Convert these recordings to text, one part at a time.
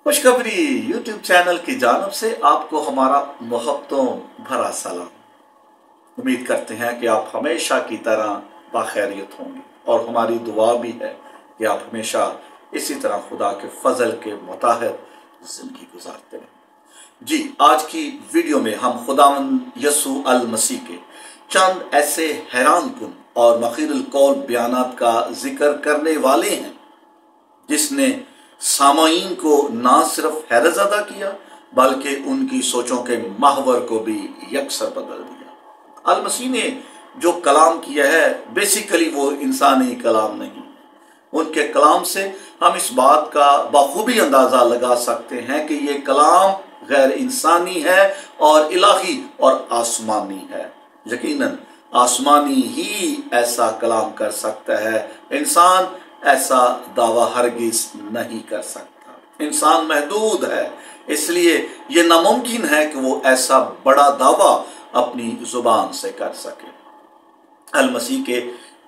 खुशखबरी YouTube channel की जानिब से आपको हमारा मोहब्बतों भरा सलाम। उम्मीद करते हैं कि आप हमेशा की तरह बाखैरियत होंगे और हमारी दुआ भी है कि आप हमेशा इसी तरह खुदा के फजल के मुताबिक जिंदगी गुजारते रहें। जी, आज की वीडियो में हम खुदावंद यसू अल मसीह के चंद ऐसे हैरान कुन और मखीरुल कौल बयानात का जिक्र करने वाले हैं जिसने सामाईन को ना सिर्फ हैरतज़दा किया बल्कि उनकी सोचों के महवर को भी यकसर बदल दिया। अल मसीह ने जो कलाम किया है बेसिकली वो इंसानी कलाम नहीं। उनके कलाम से हम इस बात का बखूबी अंदाज़ा लगा सकते हैं कि ये कलाम गैर इंसानी है और इलाही और आसमानी है। यकीनन आसमानी ही ऐसा कलाम कर सकता है, इंसान ऐसा दावा हरगिज नहीं कर सकता। इंसान महदूद है, इसलिए ये नामुमकिन है कि वो ऐसा बड़ा दावा अपनी जुबान से कर सके। अल मसीह के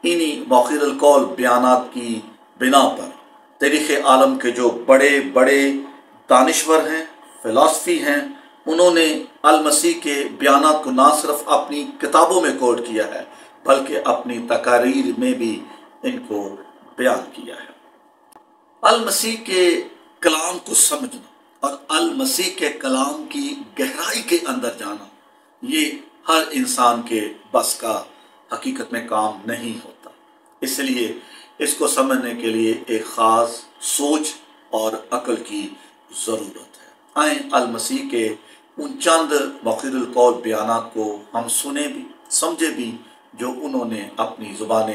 इन्हीं मौखिरुल कौल बयानात की बिना पर तारीख़ आलम के जो बड़े बड़े दानिश्वर हैं, फिलॉसफी हैं, उन्होंने अल मसीह के बयानात को ना सिर्फ अपनी किताबों में कोट किया है बल्कि अपनी तकारीर में भी इनको बयान किया है। अल मसीह के कलाम को समझना और अल मसीह के कलाम की गहराई के अंदर जाना ये हर इंसान के बस का हकीकत में काम नहीं होता। इसलिए इसको समझने के लिए एक ख़ास सोच और अक्ल की ज़रूरत है। आए अल मसीह के उन चंद मखीरुल कौल बयानात को हम सुने भी समझे भी जो उन्होंने अपनी ज़ुबान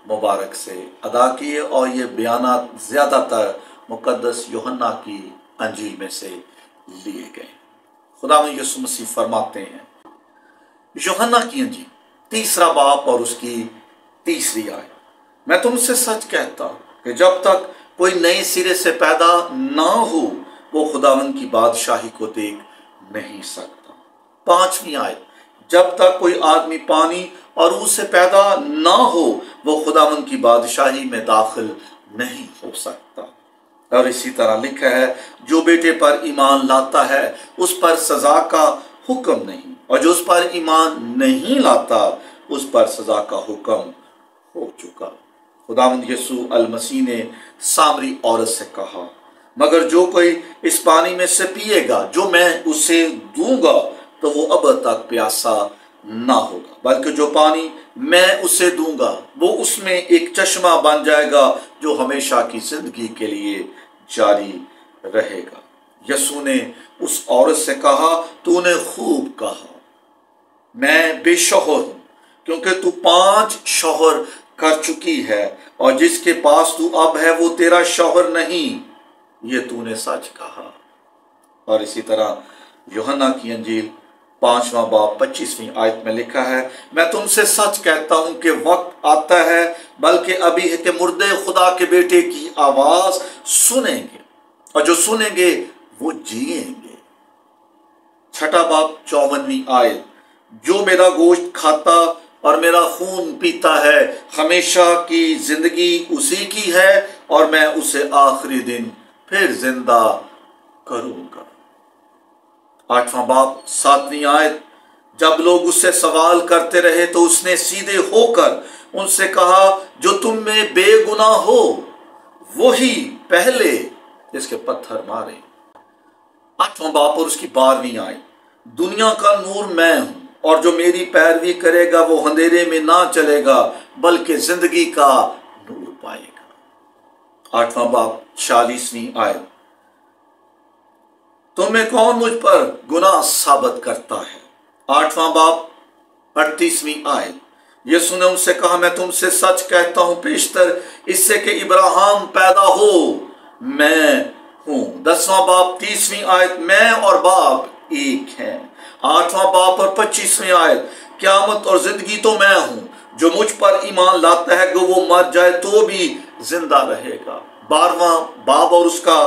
मुबारक से अदा किए, और ये बयानात ज़्यादातर मुक़द्दस यूहन्ना की अंजील में से लिए गए। खुदावंद यीशु मसीह फरमाते हैं, यूहन्ना की अंजील 3 बाब और उसकी 3 आयत, मैं तुमसे सच कहता कि जब तक कोई नए सिरे से पैदा ना हो वो खुदावंद की बादशाही को देख नहीं सकता। 5वीं आयत, जब तक कोई आदमी पानी और रूह से पैदा ना हो वो खुदावंद की बादशाही में दाखिल नहीं हो सकता। और इसी तरह लिखा है, जो बेटे पर ईमान लाता है उस पर सजा का हुक्म नहीं, और जो उस पर ईमान नहीं लाता उस पर सजा का हुक्म हो चुका। खुदावंद यसू अल मसीह ने सामरी औरत से कहा, मगर जो कोई इस पानी में से पिएगा जो मैं उसे दूंगा तो वो अब तक प्यासा ना होगा, बल्कि जो पानी मैं उसे दूंगा वो उसमें एक चश्मा बन जाएगा जो हमेशा की जिंदगी के लिए जारी रहेगा। यसू ने उस औरत से कहा, तूने खूब कहा, मैं बेशौहर हूं क्योंकि तू 5 शौहर कर चुकी है और जिसके पास तू अब है वो तेरा शौहर नहीं, ये तूने सच कहा। और इसी तरह यूहन्ना की अंजील 5वां बाब 25वीं आयत में लिखा है, मैं तुमसे सच कहता हूं कि वक्त आता है बल्कि अभी है कि मुर्दे खुदा के बेटे की आवाज सुनेंगे और जो सुनेंगे वो जिएंगे। 6वां बाब 54वीं आयत, जो मेरा गोश्त खाता और मेरा खून पीता है हमेशा की जिंदगी उसी की है और मैं उसे आखिरी दिन फिर जिंदा करूंगा। 8वां बाब 7वीं आयत, जब लोग उससे सवाल करते रहे तो उसने सीधे होकर उनसे कहा, जो तुम में बेगुनाह हो वही पहले इसके पत्थर मारे। 8वां बाब और उसकी 12वीं आयत, दुनिया का नूर मैं हूं और जो मेरी पैरवी करेगा वो अंधेरे में ना चलेगा बल्कि जिंदगी का नूर पाएगा। 8वां बाब 40वीं आयत, तुम्हें कौन मुझ पर गुनाह साबित करता है। 8वां बाब 38वीं आयत, यीशु ने उनसे कहा, मैं तुमसे सच कहता हूं पेशतर इससे कि इब्राहिम पैदा हो मैं हूं। 10वां बाब 30वीं आयत, मैं और बाप एक हैं। 8वां बाब और 25वीं आयत, क़यामत और जिंदगी तो मैं हूं, जो मुझ पर ईमान लाता है कि वो मर जाए तो भी जिंदा रहेगा। 12वां बाब और उसका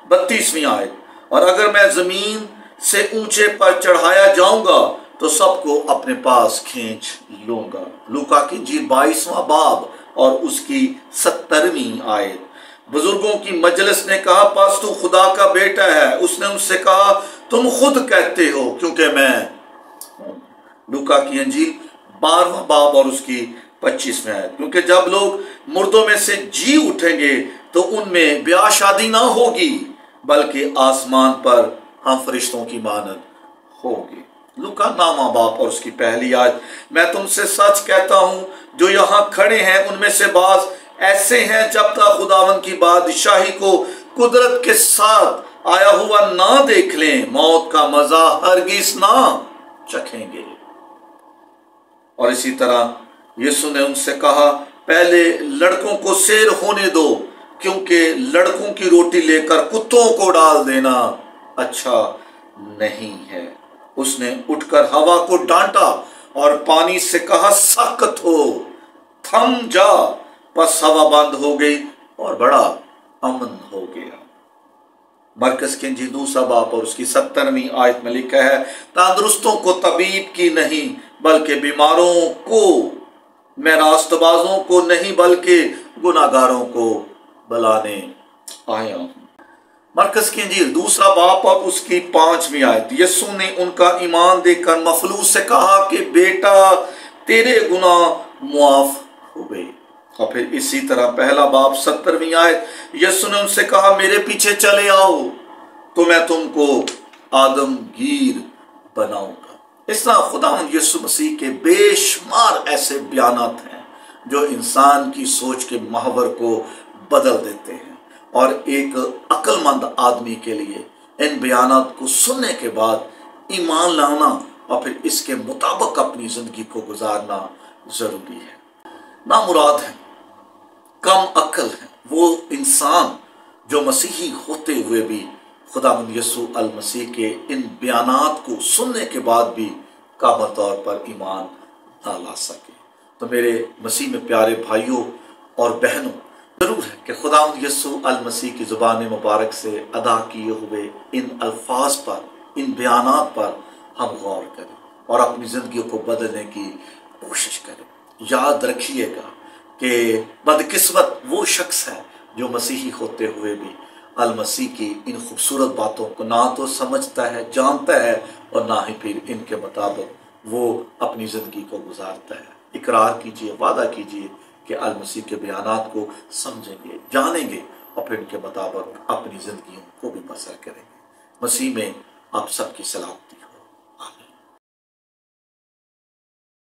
32वीं आयत, और अगर मैं जमीन से ऊंचे पर चढ़ाया जाऊंगा तो सबको अपने पास खींच लूंगा। लूका की इंजील 22वां बाब और उसकी 70वीं आयत, बुजुर्गों की मजलिस ने कहा, पास तू खुदा का बेटा है। उसने उनसे कहा, तुम खुद कहते हो, क्योंकि मैं हूं। लूका की अंजील 12वां बाब और उसकी 25वें आयत। क्योंकि जब लोग मुर्दों में से जी उठेंगे तो उनमें ब्याह शादी ना होगी, बल्कि आसमान पर हम फरिश्तों की मानद होगी। लूका 9वां बाब और उसकी पहली आयत। मैं तुमसे सच कहता हूं, जो यहाँ खड़े हैं उनमें से बाज ऐसे हैं, जब तक खुदावन की बादशाही को कुदरत के साथ आया हुआ ना देख लें, मौत का मजा हरगिज ना चखेंगे। और इसी तरह यीशु ने उनसे कहा, पहले लड़कों को सैर होने दो, क्योंकि लड़कों की रोटी लेकर कुत्तों को डाल देना अच्छा नहीं है। उसने उठकर हवा को डांटा और पानी से कहा, सख्त हो, थम जा। बस हवा बंद हो गई और बड़ा अमन हो गया। मरकस की अंजील 2 बाब और उसकी 70वीं आयत में लिखा है, तंदुरुस्तों को तबीब की नहीं, बल्कि बीमारों को, मैं रास्तबाजों को नहीं, बल्कि गुनाहगारों को बुलाने आया हूं। मरकस की अंजील 2 बाब और उसकी 5वीं आयत। यीशु ने उनका ईमान देखकर मफलूस से कहा कि बेटा, तेरे गुनाह मुआफ हुए। और फिर इसी तरह 1 बाब 70वीं आयत। यीशु ने उनसे कहा, मेरे पीछे चले आओ तो मैं तुमको आदमगीर बनाऊंगा। इस तरह खुदावंद यीशु मसीह के बेशुमार ऐसे बयानात हैं जो इंसान की सोच के महवर को बदल देते हैं। और एक अक्लमंद आदमी के लिए इन बयानात को सुनने के बाद ईमान लाना और फिर इसके मुताबिक अपनी जिंदगी को गुजारना जरूरी है। नामुराद है, कम अक्ल है वो इंसान जो मसीही होते हुए भी खुदावंद यीशु अल मसीह के इन बयानात को सुनने के बाद भी कामिल तौर पर ईमान ना ला सके। तो मेरे मसीह में प्यारे भाइयों और बहनों, जरूर है कि खुदावंद यीशु अल मसीह की ज़ुबान मुबारक से अदा किए हुए इन अल्फाज पर, इन बयानात पर हम गौर करें और अपनी ज़िंदगी को बदलने की कोशिश करें। याद रखिएगा कि बदकिस्मत वो शख्स है जो मसीही होते हुए भी अल मसीह की इन खूबसूरत बातों को ना तो समझता है, जानता है, और ना ही फिर इनके मुताबिक वो अपनी ज़िंदगी को गुजारता है। इकरार कीजिए, वादा कीजिए कि अल मसीह के बयानात को समझेंगे, जानेंगे और फिर इनके मुताबिक अपनी ज़िंदगी को भी बसर करेंगे। मसीह में आप सबकी सलामती हो।